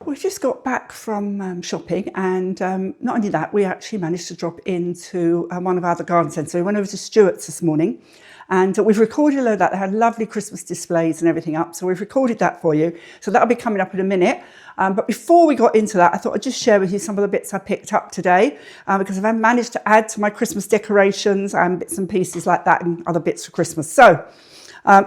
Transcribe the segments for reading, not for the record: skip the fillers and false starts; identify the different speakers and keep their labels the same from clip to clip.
Speaker 1: We just got back from shopping, and not only that, we actually managed to drop into one of our other garden centres. So we went over to Stewarts this morning, and we've recorded a load of that. They had lovely Christmas displays and everything up, so we've recorded that for you. So that'll be coming up in a minute. But before we got into that, I thought I'd just share with you some of the bits I picked up today, because I've managed to add to my Christmas decorations and bits and pieces like that and other bits for Christmas. So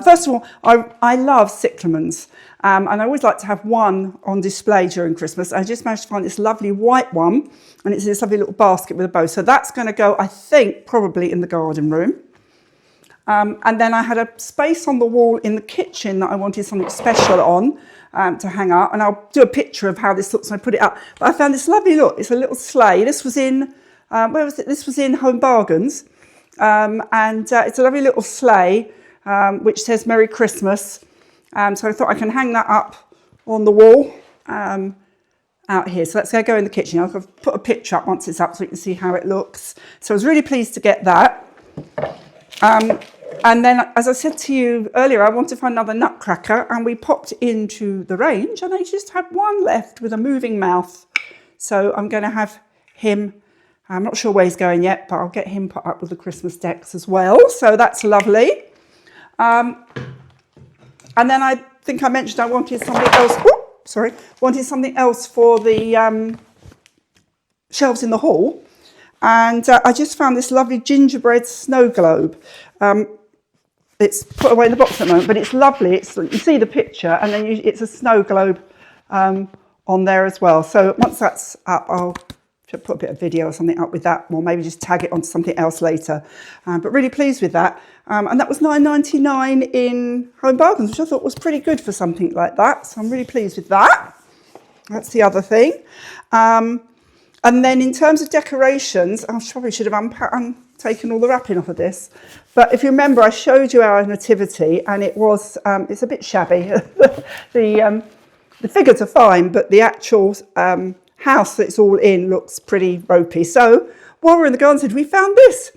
Speaker 1: first of all, I love cyclamens, and I always like to have one on display during Christmas. I just managed to find this lovely white one, and it's in this lovely little basket with a bow. So that's going to go, I think, probably in the garden room. And then I had a space on the wall in the kitchen that I wanted something special on to hang up, and I'll do a picture of how this looks when I put it up. But I found this lovely look. It's a little sleigh. This was in, where was it? This was in Home Bargains, and it's a lovely little sleigh. Which says Merry Christmas. So I thought I can hang that up on the wall out here. So that's going to go in the kitchen. I'll put a picture up once it's up so you can see how it looks. So I was really pleased to get that. And then, as I said to you earlier, I wanted to find another nutcracker, and we popped into the range and they just had one left with a moving mouth. So I'm going to have him. I'm not sure where he's going yet, but I'll get him put up with the Christmas decks as well. So that's lovely. And then I think I mentioned I wanted something else. Wanted something else for the shelves in the hall, and I just found this lovely gingerbread snow globe. It's put away in the box at the moment, but it's lovely. You see the picture, and then it's a snow globe on there as well. So once that's up, I'll put a bit of video or something up with that, or maybe just tag it onto something else later. But really pleased with that. And that was $9.99 in Home Bargains, which I thought was pretty good for something like that. So I'm really pleased with that. That's the other thing. And then in terms of decorations, I probably should have taken all the wrapping off of this. But if you remember, I showed you our nativity, and it was, it's a bit shabby. The figures are fine, but the actual house that it's all in looks pretty ropey. So while we're in the garden centre, we found this.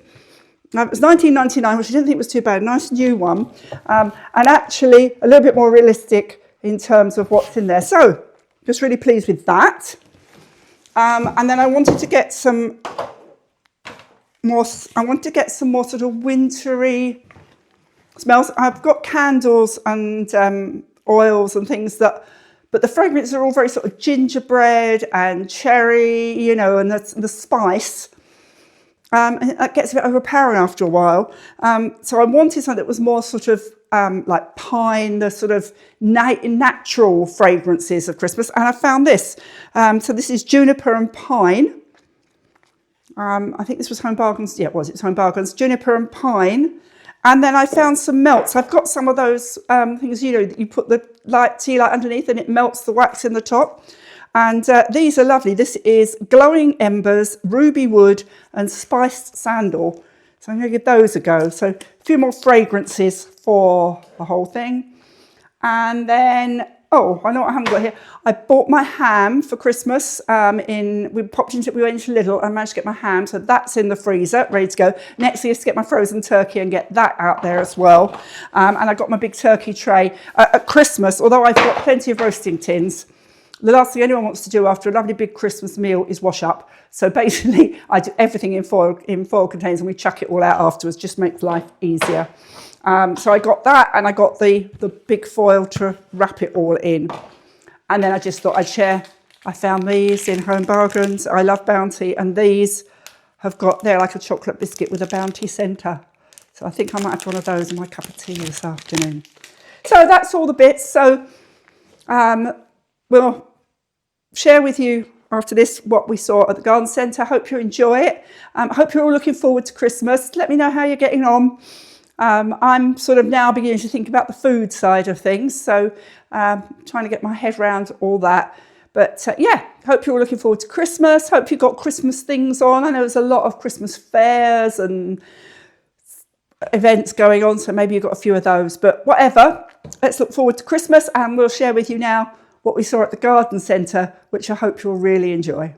Speaker 1: It was $19.99, which I didn't think was too bad. A nice new one, and actually a little bit more realistic in terms of what's in there. So just really pleased with that. And then I wanted to get some more. I wanted to get some more sort of wintry smells. I've got candles and oils and things that. But the fragrances are all very sort of gingerbread and cherry, you know, and the spice. And that gets a bit overpowering after a while. So I wanted something that was more sort of like pine, the sort of natural fragrances of Christmas. And I found this. So this is juniper and pine. I think this was Home Bargains. Yeah, it was. It's Home Bargains. Juniper and pine. And then I found some melts. I've got some of those things, you know, that you put the tea light underneath and it melts the wax in the top. And these are lovely. This is glowing embers, ruby wood, and spiced sandal. So I'm going to give those a go. So a few more fragrances for the whole thing. And then, oh, I know what I haven't got here. I bought my ham for Christmas. We went into Lidl and managed to get my ham. So that's in the freezer, ready to go. Next thing is to get my frozen turkey and get that out there as well. And I got my big turkey tray at Christmas, although I've got plenty of roasting tins. The last thing anyone wants to do after a lovely big Christmas meal is wash up. So basically, I do everything in foil containers, and we chuck it all out afterwards. Just makes life easier. So I got that, and I got the big foil to wrap it all in. And then I just thought I'd share. I found these in Home Bargains. I love Bounty, and these they're like a chocolate biscuit with a Bounty centre. So I think I might have one of those in my cup of tea this afternoon. So that's all the bits. So we'll share with you after this what we saw at the garden centre. Hope you enjoy it. Hope you're all looking forward to Christmas. Let me know how you're getting on. I'm sort of now beginning to think about the food side of things, so trying to get my head around all that. But yeah, hope you're all looking forward to Christmas. Hope you've got Christmas things on. I know there's a lot of Christmas fairs and events going on, so maybe you've got a few of those. But whatever, let's look forward to Christmas, and we'll share with you now what we saw at the garden centre, which I hope you'll really enjoy.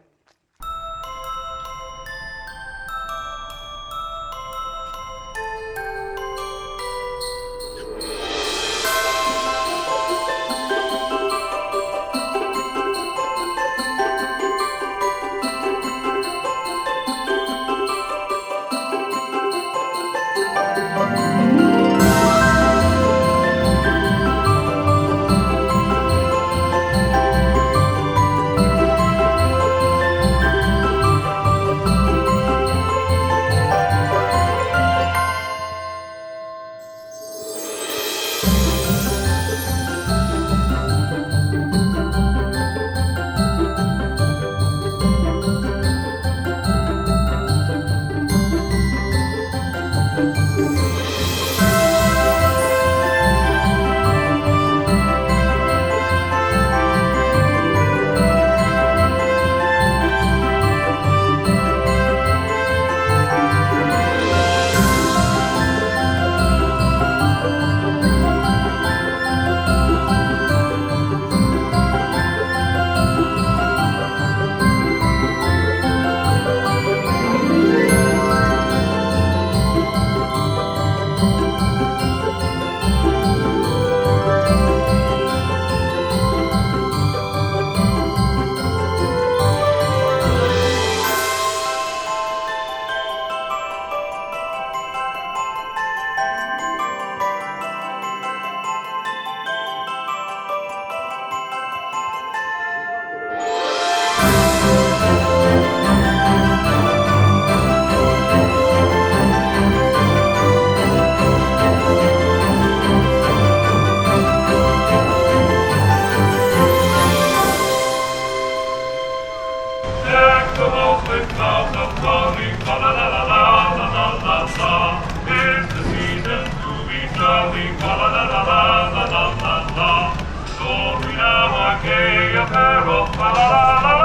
Speaker 2: carol, la la la la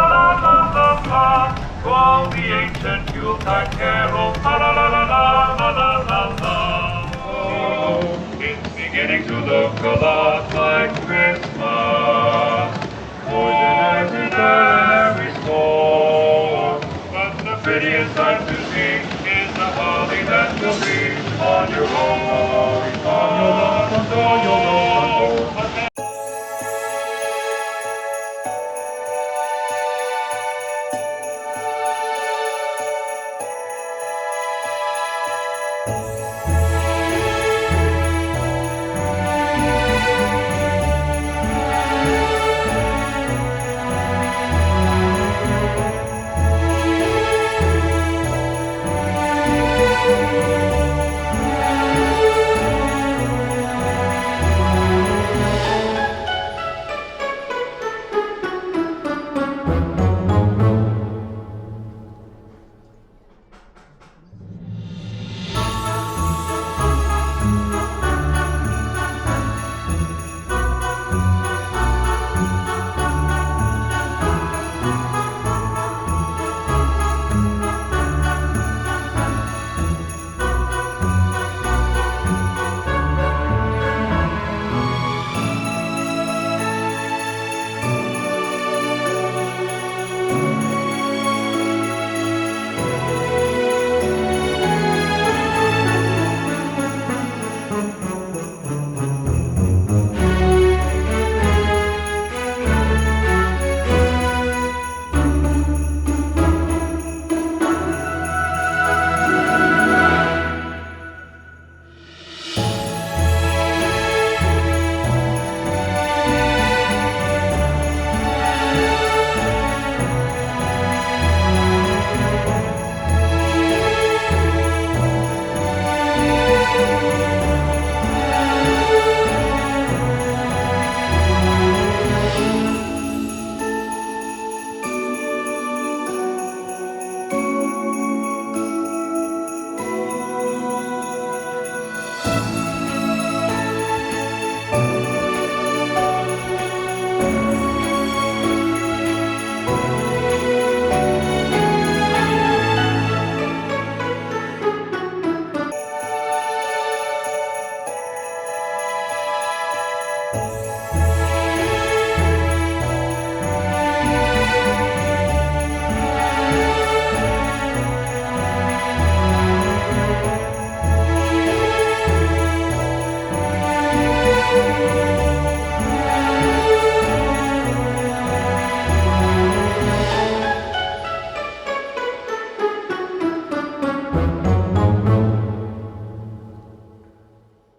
Speaker 2: la la la. To all the ancient Yuletide carol, la la la la la la la la. Oh, it's beginning to look a lot like Christmas. Ordinary store. But the prettiest sight to see is the holly that will be on your home.